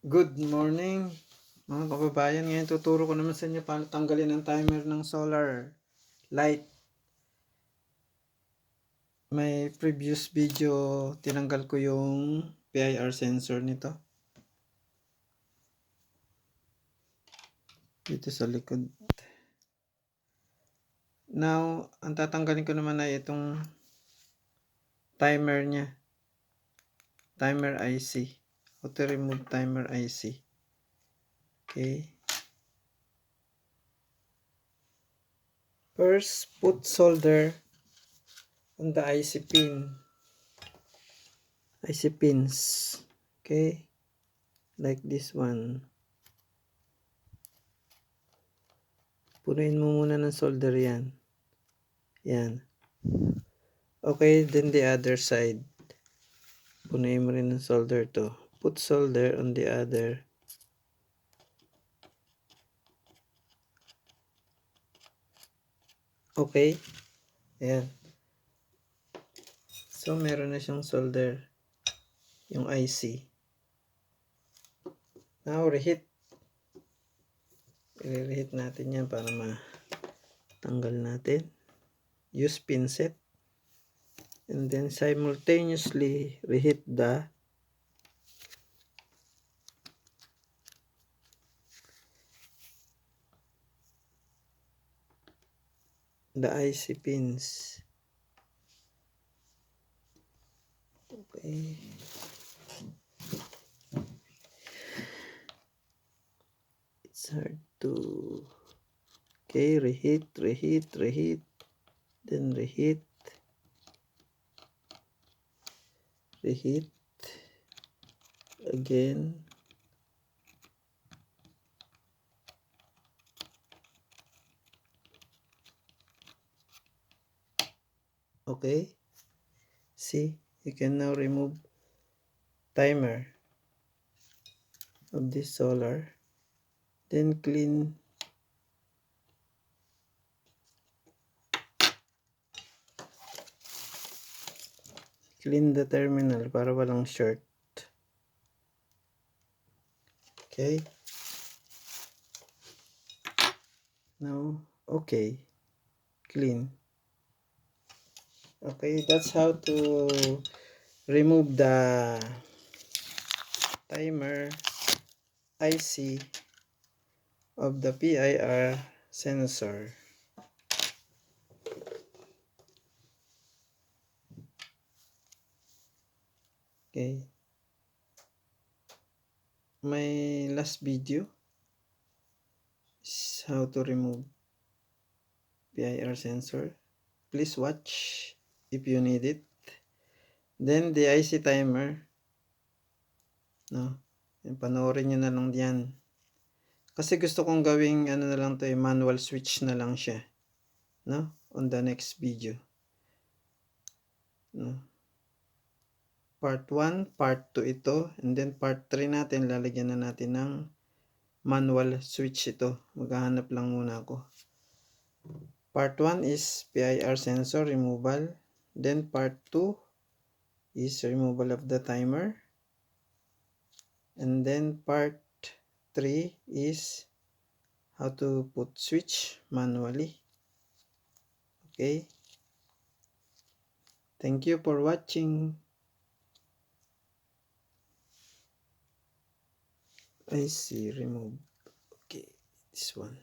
Good morning, mga kababayan. Ngayon tuturo ko naman sa inyo paano tanggalin ang timer ng solar light. May previous video, tinanggal ko yung PIR sensor nito. Dito sa likod. Now, ang tatanggalin ko naman ay itong timer niya. Timer IC. How to remove timer IC. Okay. First, put solder on the IC pin. IC pins. Okay. Like this one. Punuin mo muna ng solder yan. Yan. Okay, then the other side. Punuin mo rin ng solder to. Put solder on the other. Okay. Ayan. So, meron na siyang solder. Yung IC. Now, reheat. I-reheat natin yan para matanggal natin. Use pinset. And then, simultaneously, reheat the IC pins. Okay. It's hard to... Okay, reheat. Then reheat. Reheat. Again. Okay. See, you can now remove timer of this solar. Then clean the terminal para walang short. Okay. Now, okay. Clean. Okay, that's how to remove the timer IC of the PIR sensor. Okay. My last video is how to remove PIR sensor. Please watch if you need it. Then the IC timer. No. Panoorin nyo na lang diyan. Kasi gusto kong gawing ano na lang to, manual switch na lang siya. No? On the next video. No? Part 1, part 2 ito, and then part 3 natin, lalagyan na natin ng manual switch ito. Maghahanap lang muna ako. Part 1 is PIR sensor removal. Then part 2 is removal of the timer. And then part 3 is how to put switch manually. Okay. Thank you for watching. I see remove. Okay, this one.